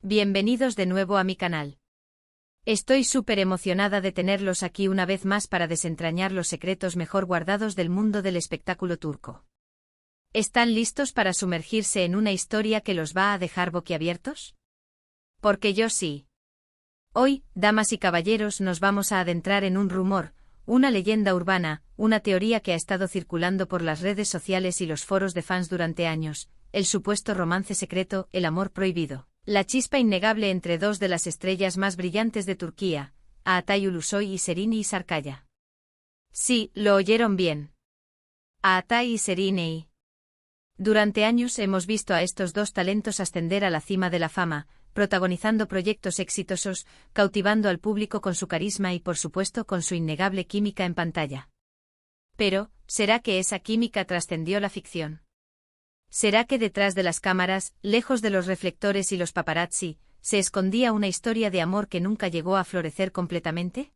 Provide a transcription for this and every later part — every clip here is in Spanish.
Bienvenidos de nuevo a mi canal. Estoy súper emocionada de tenerlos aquí una vez más para desentrañar los secretos mejor guardados del mundo del espectáculo turco. ¿Están listos para sumergirse en una historia que los va a dejar boquiabiertos? Porque yo sí. Hoy, damas y caballeros, nos vamos a adentrar en un rumor, una leyenda urbana, una teoría que ha estado circulando por las redes sociales y los foros de fans durante años, el supuesto romance secreto, el amor prohibido. La chispa innegable entre dos de las estrellas más brillantes de Turquía, Atay Ulusoy y Serenay Sarıkaya. Sí, lo oyeron bien. Atay y Serenay. Durante años hemos visto a estos dos talentos ascender a la cima de la fama, protagonizando proyectos exitosos, cautivando al público con su carisma y por supuesto con su innegable química en pantalla. Pero, ¿será que esa química trascendió la ficción? ¿Será que detrás de las cámaras, lejos de los reflectores y los paparazzi, se escondía una historia de amor que nunca llegó a florecer completamente?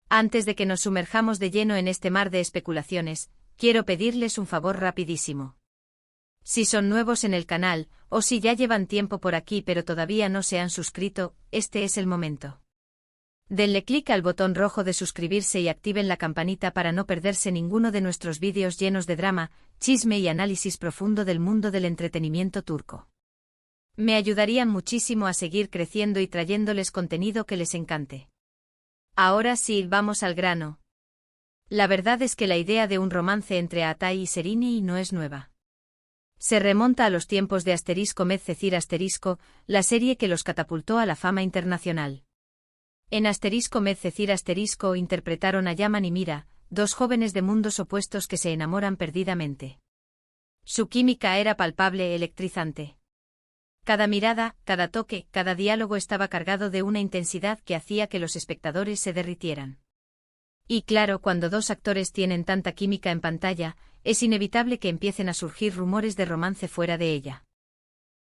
Antes de que nos sumerjamos de lleno en este mar de especulaciones, quiero pedirles un favor rapidísimo. Si son nuevos en el canal, o si ya llevan tiempo por aquí pero todavía no se han suscrito, este es el momento. Denle clic al botón rojo de suscribirse y activen la campanita para no perderse ninguno de nuestros vídeos llenos de drama, chisme y análisis profundo del mundo del entretenimiento turco. Me ayudarían muchísimo a seguir creciendo y trayéndoles contenido que les encante. Ahora sí, vamos al grano. La verdad es que la idea de un romance entre Atay y Serenay no es nueva. Se remonta a los tiempos de *Medcezir*, la serie que los catapultó a la fama internacional. En *Medcezir* interpretaron a Yaman y Mira, dos jóvenes de mundos opuestos que se enamoran perdidamente. Su química era palpable, electrizante. Cada mirada, cada toque, cada diálogo estaba cargado de una intensidad que hacía que los espectadores se derritieran. Y claro, cuando dos actores tienen tanta química en pantalla, es inevitable que empiecen a surgir rumores de romance fuera de ella.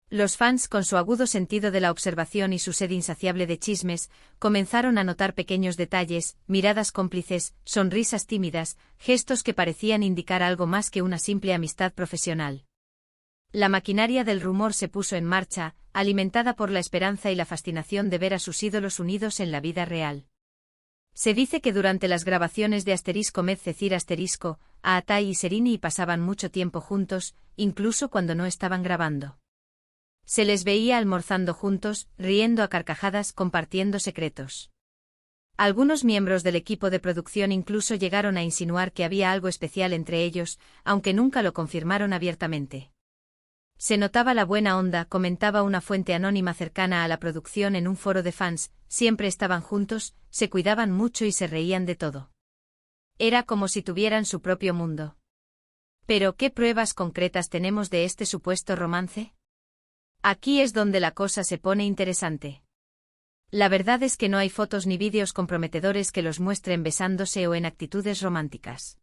Los fans, con su agudo sentido de la observación y su sed insaciable de chismes, comenzaron a notar pequeños detalles, miradas cómplices, sonrisas tímidas, gestos que parecían indicar algo más que una simple amistad profesional. La maquinaria del rumor se puso en marcha, alimentada por la esperanza y la fascinación de ver a sus ídolos unidos en la vida real. Se dice que durante las grabaciones de *Medcezir*, Atay y Serenay pasaban mucho tiempo juntos, incluso cuando no estaban grabando. Se les veía almorzando juntos, riendo a carcajadas, compartiendo secretos. Algunos miembros del equipo de producción incluso llegaron a insinuar que había algo especial entre ellos, aunque nunca lo confirmaron abiertamente. Se notaba la buena onda, comentaba una fuente anónima cercana a la producción en un foro de fans, siempre estaban juntos, se cuidaban mucho y se reían de todo. Era como si tuvieran su propio mundo. Pero, ¿qué pruebas concretas tenemos de este supuesto romance? Aquí es donde la cosa se pone interesante. La verdad es que no hay fotos ni vídeos comprometedores que los muestren besándose o en actitudes románticas.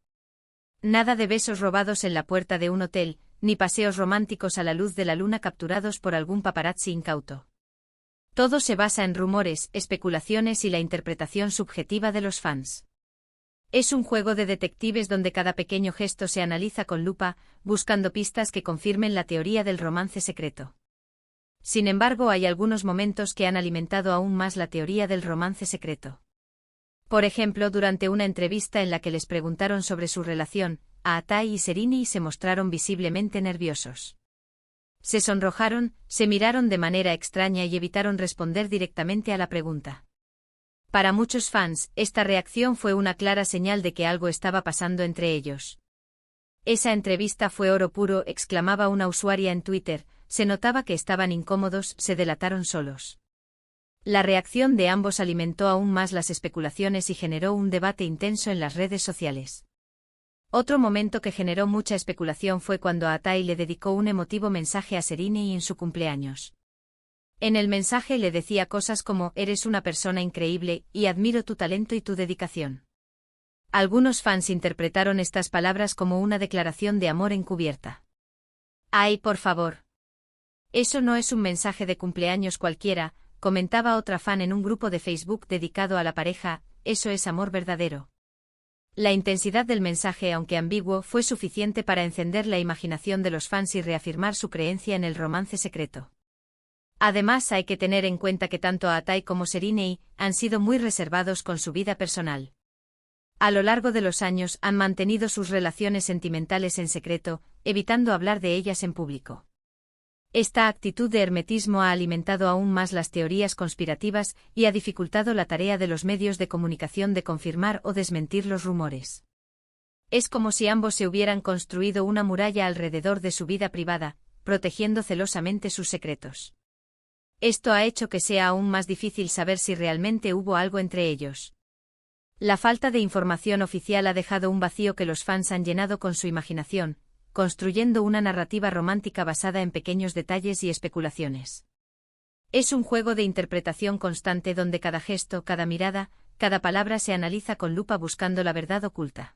Nada de besos robados en la puerta de un hotel, ni paseos románticos a la luz de la luna capturados por algún paparazzi incauto. Todo se basa en rumores, especulaciones y la interpretación subjetiva de los fans. Es un juego de detectives donde cada pequeño gesto se analiza con lupa, buscando pistas que confirmen la teoría del romance secreto. Sin embargo, hay algunos momentos que han alimentado aún más la teoría del romance secreto. Por ejemplo, durante una entrevista en la que les preguntaron sobre su relación, Atay y Serenay se mostraron visiblemente nerviosos. Se sonrojaron, se miraron de manera extraña y evitaron responder directamente a la pregunta. Para muchos fans, esta reacción fue una clara señal de que algo estaba pasando entre ellos. Esa entrevista fue oro puro, exclamaba una usuaria en Twitter. Se notaba que estaban incómodos, se delataron solos. La reacción de ambos alimentó aún más las especulaciones y generó un debate intenso en las redes sociales. Otro momento que generó mucha especulación fue cuando Atay le dedicó un emotivo mensaje a Serenay en su cumpleaños. En el mensaje le decía cosas como: «Eres una persona increíble, y admiro tu talento y tu dedicación». Algunos fans interpretaron estas palabras como una declaración de amor encubierta. «Ay, por favor. Eso no es un mensaje de cumpleaños cualquiera», comentaba otra fan en un grupo de Facebook dedicado a la pareja, «eso es amor verdadero». La intensidad del mensaje, aunque ambiguo, fue suficiente para encender la imaginación de los fans y reafirmar su creencia en el romance secreto. Además, hay que tener en cuenta que tanto Atai como Serinei han sido muy reservados con su vida personal. A lo largo de los años han mantenido sus relaciones sentimentales en secreto, evitando hablar de ellas en público. Esta actitud de hermetismo ha alimentado aún más las teorías conspirativas y ha dificultado la tarea de los medios de comunicación de confirmar o desmentir los rumores. Es como si ambos se hubieran construido una muralla alrededor de su vida privada, protegiendo celosamente sus secretos. Esto ha hecho que sea aún más difícil saber si realmente hubo algo entre ellos. La falta de información oficial ha dejado un vacío que los fans han llenado con su imaginación, construyendo una narrativa romántica basada en pequeños detalles y especulaciones. Es un juego de interpretación constante donde cada gesto, cada mirada, cada palabra se analiza con lupa buscando la verdad oculta.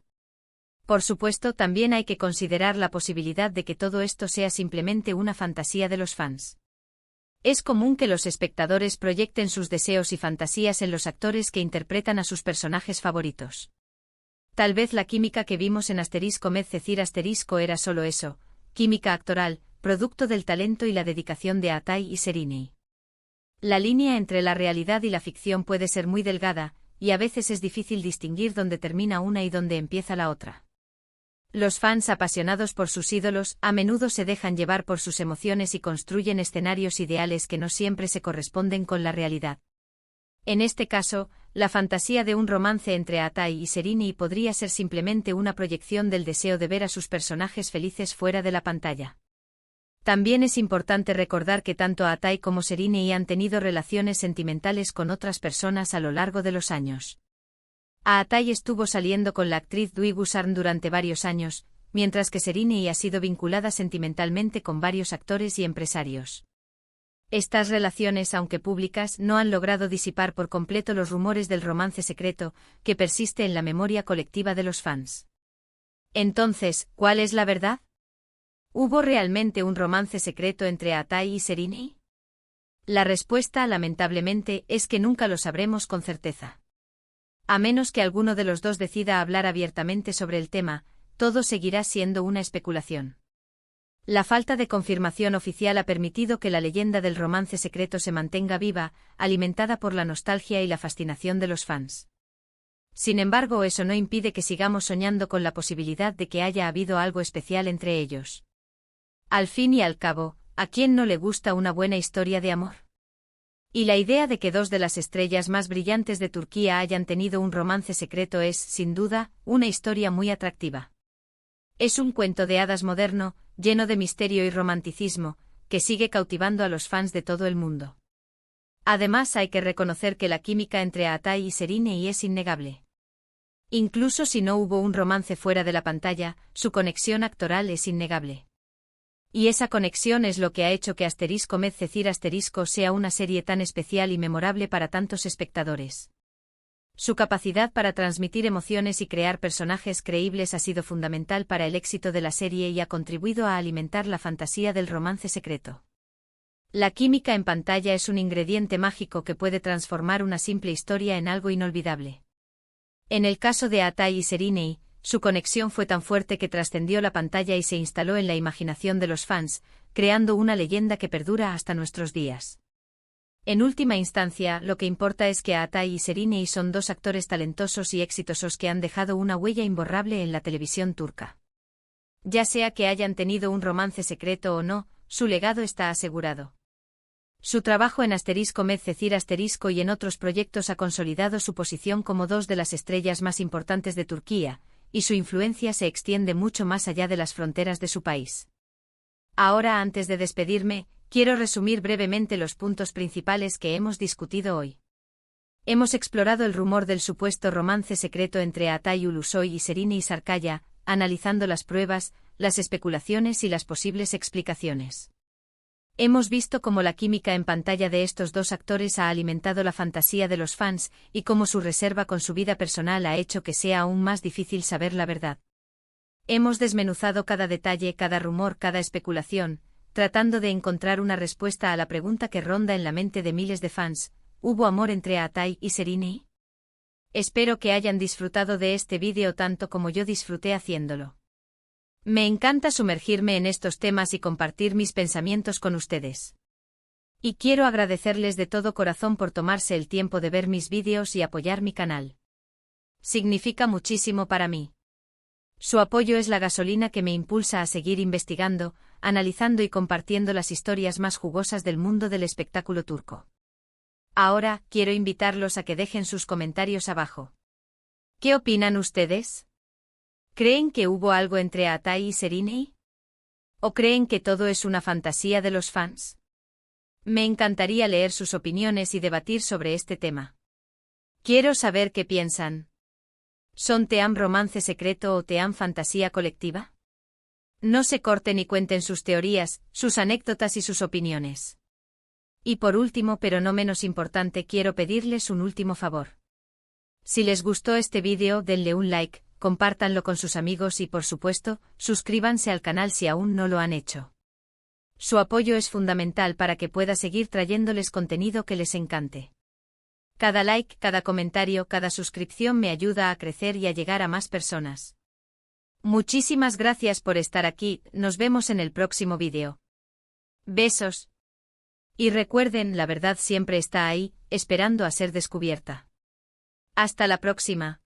Por supuesto, también hay que considerar la posibilidad de que todo esto sea simplemente una fantasía de los fans. Es común que los espectadores proyecten sus deseos y fantasías en los actores que interpretan a sus personajes favoritos. Tal vez la química que vimos en *Med era solo eso, química actoral, producto del talento y la dedicación de Atai y Serinei. La línea entre la realidad y la ficción puede ser muy delgada, y a veces es difícil distinguir dónde termina una y dónde empieza la otra. Los fans apasionados por sus ídolos a menudo se dejan llevar por sus emociones y construyen escenarios ideales que no siempre se corresponden con la realidad. En este caso, la fantasía de un romance entre Atai y Serinei podría ser simplemente una proyección del deseo de ver a sus personajes felices fuera de la pantalla. También es importante recordar que tanto Atai como Serinei han tenido relaciones sentimentales con otras personas a lo largo de los años. Atai estuvo saliendo con la actriz Dwi Gusarn durante varios años, mientras que Serinei ha sido vinculada sentimentalmente con varios actores y empresarios. Estas relaciones, aunque públicas, no han logrado disipar por completo los rumores del romance secreto, que persiste en la memoria colectiva de los fans. Entonces, ¿cuál es la verdad? ¿Hubo realmente un romance secreto entre Atai y Serinei? La respuesta, lamentablemente, es que nunca lo sabremos con certeza. A menos que alguno de los dos decida hablar abiertamente sobre el tema, todo seguirá siendo una especulación. La falta de confirmación oficial ha permitido que la leyenda del romance secreto se mantenga viva, alimentada por la nostalgia y la fascinación de los fans. Sin embargo, eso no impide que sigamos soñando con la posibilidad de que haya habido algo especial entre ellos. Al fin y al cabo, ¿a quién no le gusta una buena historia de amor? Y la idea de que dos de las estrellas más brillantes de Turquía hayan tenido un romance secreto es, sin duda, una historia muy atractiva. Es un cuento de hadas moderno, lleno de misterio y romanticismo, que sigue cautivando a los fans de todo el mundo. Además, hay que reconocer que la química entre Atai y Serinei es innegable. Incluso si no hubo un romance fuera de la pantalla, su conexión actoral es innegable. Y esa conexión es lo que ha hecho que *Med sea una serie tan especial y memorable para tantos espectadores. Su capacidad para transmitir emociones y crear personajes creíbles ha sido fundamental para el éxito de la serie y ha contribuido a alimentar la fantasía del romance secreto. La química en pantalla es un ingrediente mágico que puede transformar una simple historia en algo inolvidable. En el caso de Atai y Serinei, su conexión fue tan fuerte que trascendió la pantalla y se instaló en la imaginación de los fans, creando una leyenda que perdura hasta nuestros días. En última instancia, lo que importa es que Atai y Serinei son dos actores talentosos y exitosos que han dejado una huella imborrable en la televisión turca. Ya sea que hayan tenido un romance secreto o no, su legado está asegurado. Su trabajo en *Med y en otros proyectos ha consolidado su posición como dos de las estrellas más importantes de Turquía, y su influencia se extiende mucho más allá de las fronteras de su país. Ahora, antes de despedirme, quiero resumir brevemente los puntos principales que hemos discutido hoy. Hemos explorado el rumor del supuesto romance secreto entre Atai Ulusoy y Serinei Sarkaya, analizando las pruebas, las especulaciones y las posibles explicaciones. Hemos visto cómo la química en pantalla de estos dos actores ha alimentado la fantasía de los fans y cómo su reserva con su vida personal ha hecho que sea aún más difícil saber la verdad. Hemos desmenuzado cada detalle, cada rumor, cada especulación, tratando de encontrar una respuesta a la pregunta que ronda en la mente de miles de fans: ¿hubo amor entre Atai y Serinei? Espero que hayan disfrutado de este vídeo tanto como yo disfruté haciéndolo. Me encanta sumergirme en estos temas y compartir mis pensamientos con ustedes. Y quiero agradecerles de todo corazón por tomarse el tiempo de ver mis vídeos y apoyar mi canal. Significa muchísimo para mí. Su apoyo es la gasolina que me impulsa a seguir investigando, analizando y compartiendo las historias más jugosas del mundo del espectáculo turco. Ahora, quiero invitarlos a que dejen sus comentarios abajo. ¿Qué opinan ustedes? ¿Creen que hubo algo entre Atay y Seriney? ¿O creen que todo es una fantasía de los fans? Me encantaría leer sus opiniones y debatir sobre este tema. Quiero saber qué piensan. ¿Son team romance secreto o team fantasía colectiva? No se corten y cuenten sus teorías, sus anécdotas y sus opiniones. Y por último, pero no menos importante, quiero pedirles un último favor. Si les gustó este vídeo, denle un like, compártanlo con sus amigos y por supuesto, suscríbanse al canal si aún no lo han hecho. Su apoyo es fundamental para que pueda seguir trayéndoles contenido que les encante. Cada like, cada comentario, cada suscripción me ayuda a crecer y a llegar a más personas. Muchísimas gracias por estar aquí, nos vemos en el próximo vídeo. Besos. Y recuerden, la verdad siempre está ahí, esperando a ser descubierta. Hasta la próxima.